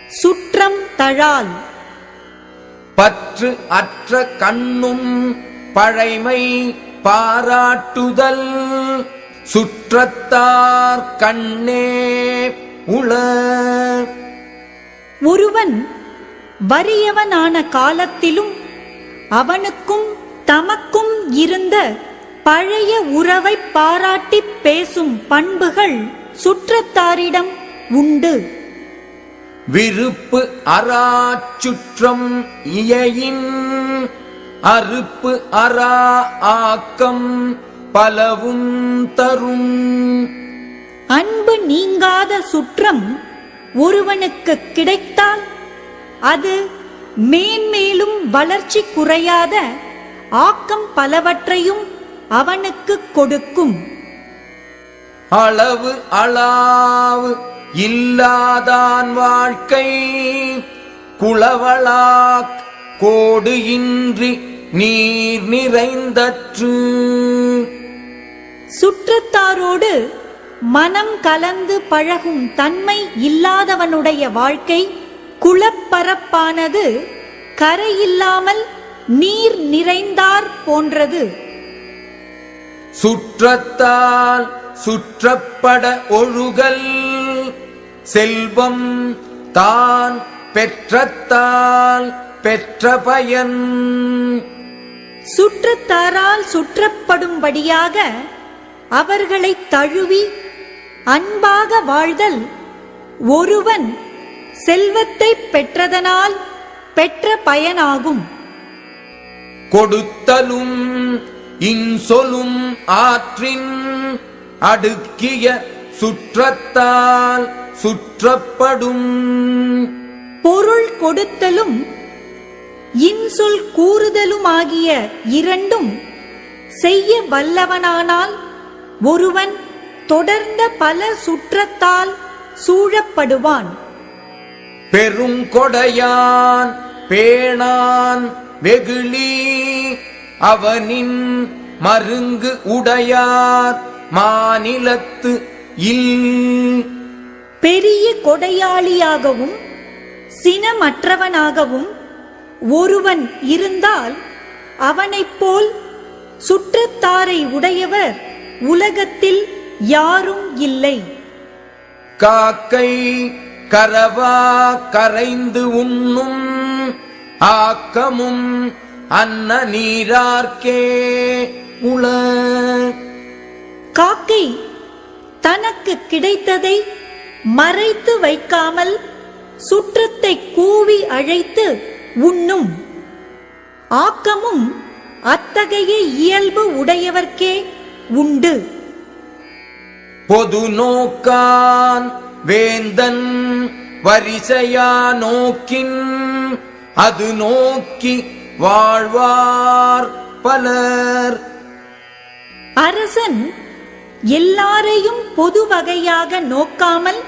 சுற்றம் தழால். பற்று அற்ற கண்ணும் பழைமை பாராட்டுதல் சுற்றத்தார் கண்ணே உள. ஒருவன் வறியவனான காலத்திலும் அவனுக்கும் தமக்கும் இருந்த பழைய உறவை பாராட்டி பேசும் பண்புகள் சுற்றத்தாரிடம் உண்டு. விருப்பு அறாச்சுற்றம் இயையின் அறுப்பு அறா ஆக்கம் பலவும் தரும். அன்பு நீங்காத சுற்றம் ஒருவனுக்கு கிடைத்தால் அது மேன்மேலும் வளர்ச்சி குறையாத ஆக்கம் பலவற்றையும் அவனுக்கு கொடுக்கும். அளவு அளவு இல்லாதான் வாழ்க்கை குளவளாக் கோடு இன்றி நீர் நிறைந்தற்று. சுற்றத்தாரோடு மனம் கலந்து பழகும் தன்மை இல்லாதவனுடைய வாழ்க்கை குளப்பரப்பானது கரையில்லாமல் நீர் நிறைந்தார் போன்றது. சுற்றத்தால் சுற்றப்பட ஒழுகல் செல்வம் தான் பெற்றத்தால் பெற்ற பயன். சுற்றத்தாரால் சுற்றப்படும்படியாக அவர்களை தழுவி அன்பாக வாழ்தல் ஒருவன் செல்வத்தை பெற்றதனால் பெற்ற பயனாகும். கொடுத்தலும் இன்சொலும் ஆற்றின் அடுக்கிய சுற்றத்தால் சுற்றப்படும். பொருள் கொடுத்தலும் இன்சொல் கூறுதலுமாகிய இரண்டும் செய்ய வல்லவனானால் ஒருவன் தொடர்ந்த பல சுற்றத்தால் சூழப்படுவான். பெருங்கொடையான் பேணான் வெகுளி அவனின் மருங்கு உடையார் மாநிலத்து இல். பெரிய கொடையாளியாகவும் சினமற்றவனாகவும் ஒருவன் இருந்தால் அவனைப் போல் சுற்றத்தாரை உடையவர் உலகத்தில் யாரும் இல்லை. காக்கை கரவா கரைந்து உண்ணும் ஆக்கமும் அன்ன நீரார்க்கே உள. காக்கை தனக்கு கிடைத்ததை மறைத்து வைக்காமல் சுற்றத்தை கூவி அழைத்து உண்ணும் ஆக்கமும் அத்தகைய இயல்பு உடையவர்க்கே உண்டு. பொது நோக்கான் வேந்தன் வரிசையா நோக்கின் அது நோக்கி வாழ்வார் பலர். அரசன் எல்லாரையும் பொது வகையாக நோக்காமல்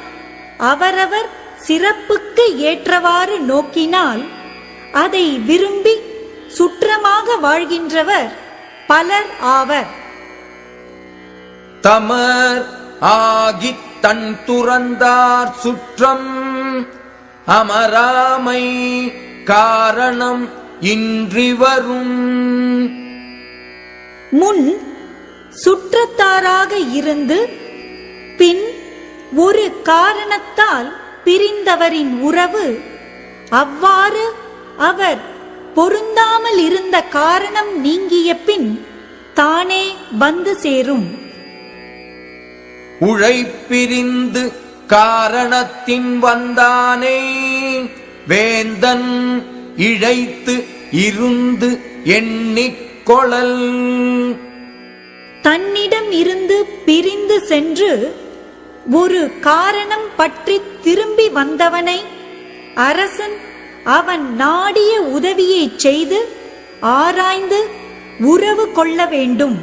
அவரவர் சிறப்புக்கு ஏற்றவாறு நோக்கினால் அதை விரும்பி சுற்றமாக வாழ்கின்றவர் பலர் ஆவர். தமர் ஆகித் தன் துறந்தார் சுற்றம் அமராமை காரணம் இன்றி வரும். முன் சுற்றத்தாராக இருந்து பின் ஒரு காரணத்தால் பிரிந்தவரின் உறவு அவ்வாறு அவர் பொருந்தாமல் இருந்த காரணம் நீங்கிய பின் தானே வந்து சேரும். உழைப்பிரிந்து காரணத்தின் வந்தானே வேந்தன் இழைத்து இருந்து எண்ணிக்கொளல். தன்னிடம் இருந்து பிரிந்து சென்று ஒரு காரணம் பற்றி திரும்பி வந்தவனை அரசன் அவன் நாடிய உதவியை செய்து ஆராய்ந்து உறவு கொள்ள வேண்டும்.